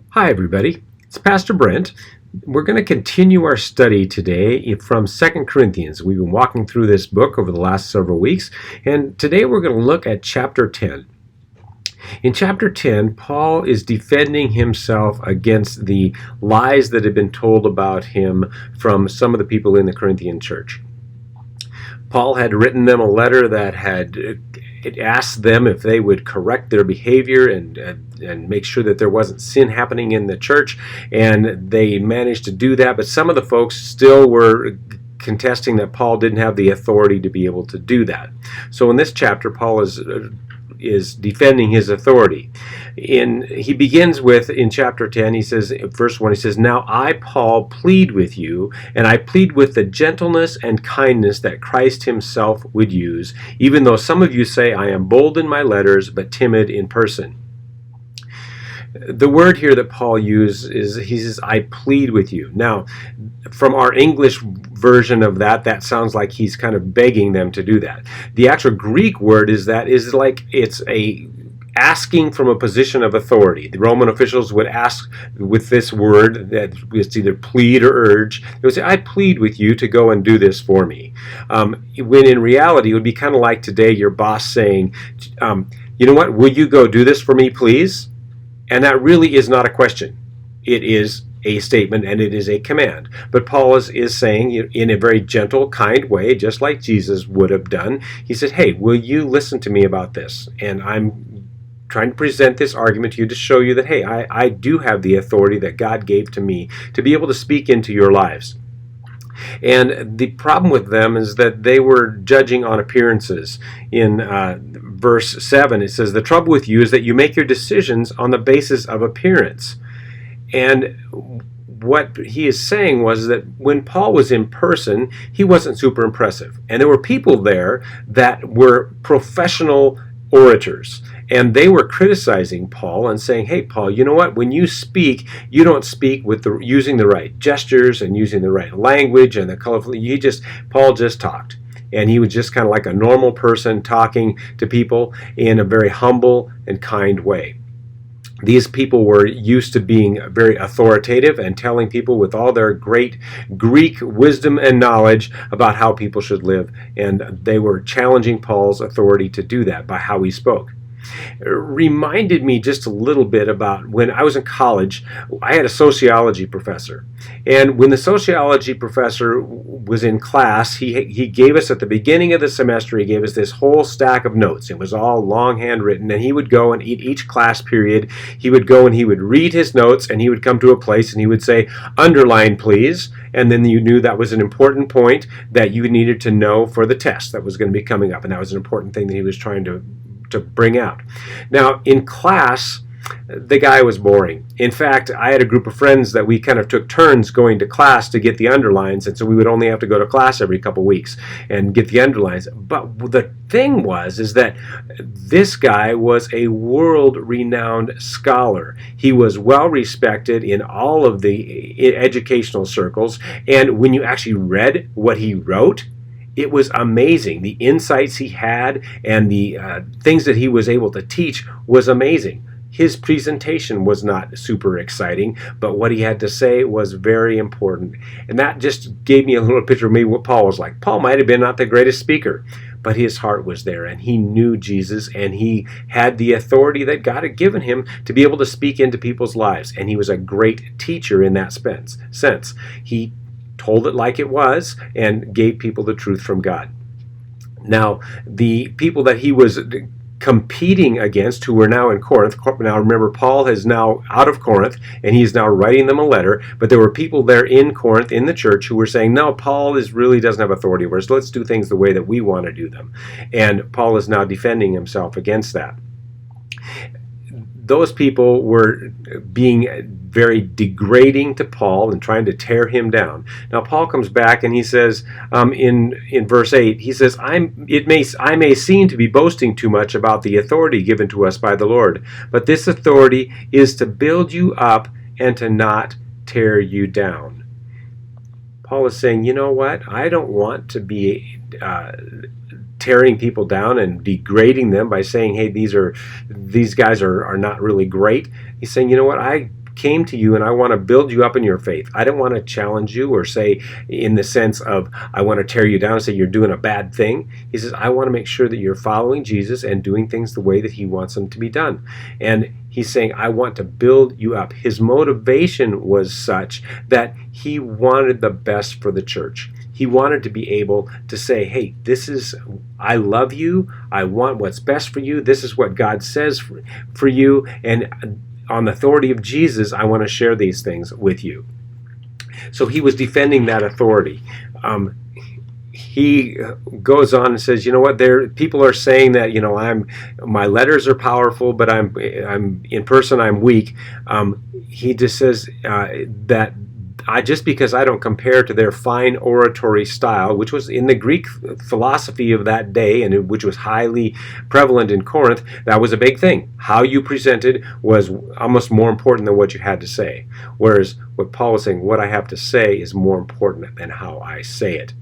Hi, everybody. It's Pastor Brent. We're going to continue our study today from 2 Corinthians. We've been walking through this book over the last several weeks, and today we're going to look at chapter 10. In chapter 10, Paul is defending himself against the lies that have been told about him from some of the people in the Corinthian church. Paul had written them a letter that had asked them if they would correct their behavior and make sure that there wasn't sin happening in the church, and they managed to do that, but some of the folks still were contesting that Paul didn't have the authority to be able to do that. So in this chapter, Paul is defending his authority. He begins with, in chapter 10, he says, verse 1, he says, "Now I, Paul, plead with you, and I plead with the gentleness and kindness that Christ himself would use, even though some of you say I am bold in my letters, but timid in person." The word here that Paul uses is, he says, "I plead with you." Now, from our English version of that sounds like he's kind of begging them to do that. The actual Greek word is like it's a asking from a position of authority. The Roman officials would ask with this word that it's either plead or urge. They would say, "I plead with you to go and do this for me." When in reality, it would be kind of like today your boss saying, "You know what, will you go do this for me, please?" And that really is not a question. It is a statement and it is a command. But Paul is saying in a very gentle, kind way, just like Jesus would have done. He said, "Hey, will you listen to me about this?" And I'm trying to present this argument to you to show you that, hey, I do have the authority that God gave to me to be able to speak into your lives. And the problem with them is that they were judging on appearances. In verse 7, it says, "The trouble with you is that you make your decisions on the basis of appearance." And what he is saying was that when Paul was in person, he wasn't super impressive. And there were people there that were professional orators. And they were criticizing Paul and saying, "Hey, Paul, you know what? When you speak, you don't speak with using the right gestures and using the right language and the colorful. Paul just talked." And he was just kind of like a normal person talking to people in a very humble and kind way. These people were used to being very authoritative and telling people with all their great Greek wisdom and knowledge about how people should live. And they were challenging Paul's authority to do that by how he spoke. It reminded me just a little bit about when I was in college. I had a sociology professor, and when the sociology professor was in class, he gave us at the beginning of the semester, he gave us this whole stack of notes. It was all longhand written, and he would go and each class period, he would go and he would read his notes, and he would come to a place and he would say, "Underline, please." And then you knew that was an important point that you needed to know for the test that was going to be coming up, and that was an important thing that he was trying to bring out. Now, in class, the guy was boring. In fact, I had a group of friends that we kind of took turns going to class to get the underlines, and so we would only have to go to class every couple weeks and get the underlines. But the thing is that this guy was a world-renowned scholar. He was well-respected in all of the educational circles, and when you actually read what he wrote, it was amazing. The insights he had and the things that he was able to teach was amazing. His presentation was not super exciting, but what he had to say was very important. And that just gave me a little picture of maybe what Paul was like. Paul might have been not the greatest speaker, but his heart was there, and he knew Jesus, and he had the authority that God had given him to be able to speak into people's lives. And he was a great teacher in that sense. He told it like it was and gave people the truth from God. Now, the people that he was competing against, who were now in Corinth. Now remember, Paul is now out of Corinth, and he's now writing them a letter, but there were people there in Corinth, in the church, who were saying, "No, Paul really doesn't have authority over us. Let's do things the way that we want to do them." And Paul is now defending himself against that. Those people were being very degrading to Paul and trying to tear him down. Now Paul comes back and he says in verse 8, he says, I may seem to be boasting too much about the authority given to us by the Lord, but this authority is to build you up and to not tear you down. Paul is saying, you know what? I don't want to be tearing people down and degrading them by saying, hey, these guys are not really great. He's saying, you know what? came to you and I want to build you up in your faith. I don't want to challenge you or say in the sense of I want to tear you down and say you're doing a bad thing. He says, I want to make sure that you're following Jesus and doing things the way that he wants them to be done. And he's saying, I want to build you up. His motivation was such that he wanted the best for the church. He wanted to be able to say, hey, I love you. I want what's best for you. This is what God says for you. And on the authority of Jesus, I want to share these things with you. So he was defending that authority. He goes on and says, you know what? People are saying that, my letters are powerful, but I'm in person I'm weak. He just says that just because I don't compare to their fine oratory style, which was in the Greek philosophy of that day and which was highly prevalent in Corinth, that was a big thing. How you presented was almost more important than what you had to say. Whereas what Paul was saying, what I have to say is more important than how I say it.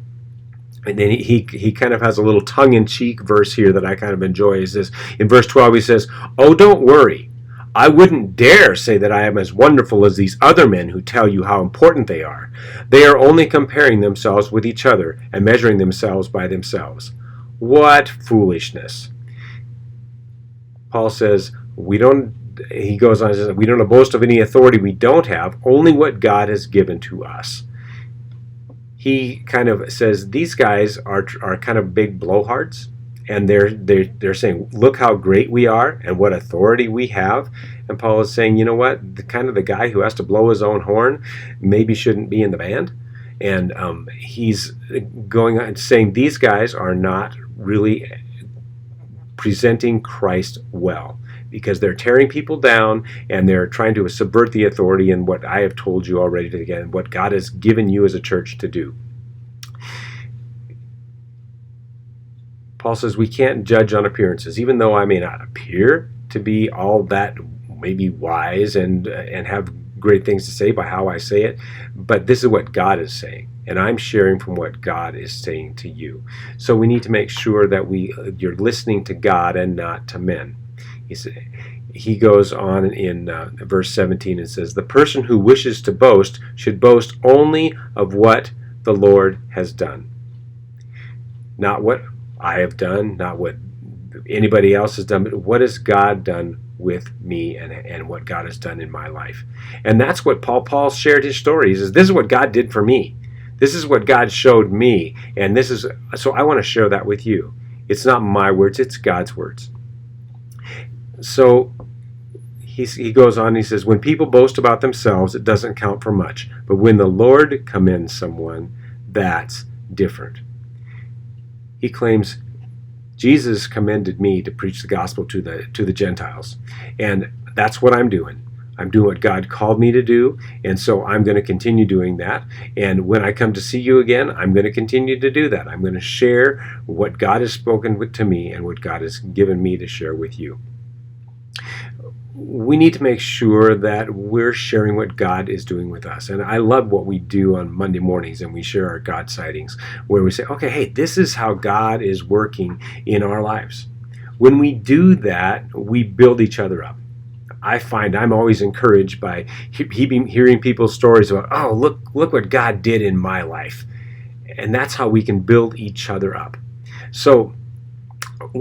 And then he kind of has a little tongue-in-cheek verse here that I kind of enjoy. Is this in verse 12? He says, "Oh, don't worry. I wouldn't dare say that I am as wonderful as these other men who tell you how important they are. They are only comparing themselves with each other and measuring themselves by themselves. What foolishness." Paul says, he goes on and says, we don't boast of any authority we don't have, only what God has given to us. He kind of says these guys are kind of big blowhards. And they're saying, look how great we are and what authority we have. And Paul is saying, you know what? The guy who has to blow his own horn maybe shouldn't be in the band. And he's going on saying these guys are not really presenting Christ well because they're tearing people down and they're trying to subvert the authority and what I have told you already, again, what God has given you as a church to do. Paul says we can't judge on appearances, even though I may not appear to be all that maybe wise and have great things to say by how I say it, but this is what God is saying, and I'm sharing from what God is saying to you. So we need to make sure that you're listening to God and not to men. He goes on in verse 17 and says, the person who wishes to boast should boast only of what the Lord has done, not what I have done, not what anybody else has done, but what has God done with me and what God has done in my life. And that's what Paul shared his story. He says, this is what God did for me. This is what God showed me. And so I want to share that with you. It's not my words, it's God's words. So he goes on, he says, when people boast about themselves, it doesn't count for much. But when the Lord commends someone, that's different. He claims, Jesus commended me to preach the gospel to the Gentiles. And that's what I'm doing. I'm doing what God called me to do, and so I'm going to continue doing that. And when I come to see you again, I'm going to continue to do that. I'm going to share what God has spoken to me and what God has given me to share with you. We need to make sure that we're sharing what God is doing with us. And I love what we do on Monday mornings, and we share our God sightings, where we say, okay, hey, this is how God is working in our lives. When we do that, we build each other up. I find I'm always encouraged by hearing people's stories about, oh, look what God did in my life. And that's how we can build each other up. So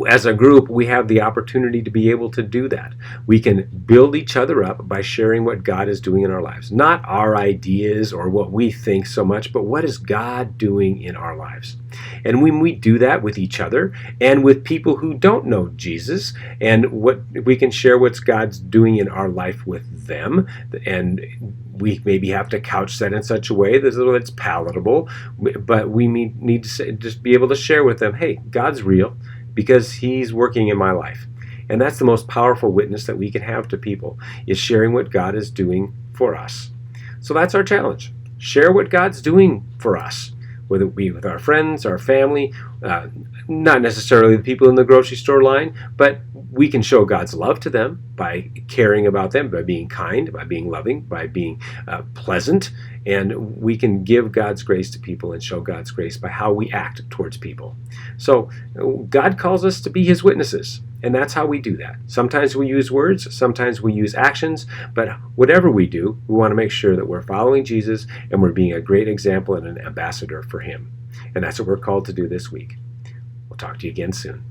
as a group, we have the opportunity to be able to do that. We can build each other up by sharing what God is doing in our lives. Not our ideas or what we think so much, but what is God doing in our lives? And when we do that with each other and with people who don't know Jesus, and what we can share what God's doing in our life with them, and we maybe have to couch that in such a way that it's palatable, but we need to just be able to share with them, hey, God's real, because he's working in my life. And that's the most powerful witness that we can have to people, is sharing what God is doing for us. So that's our challenge. Share what God's doing for us, whether it be with our friends, our family, not necessarily the people in the grocery store line, but We can show God's love to them by caring about them, by being kind, by being loving, by being pleasant. And we can give God's grace to people and show God's grace by how we act towards people. So God calls us to be his witnesses. And that's how we do that. Sometimes we use words, sometimes we use actions, but whatever we do, we want to make sure that we're following Jesus and we're being a great example and an ambassador for him. And that's what we're called to do this week. We'll talk to you again soon.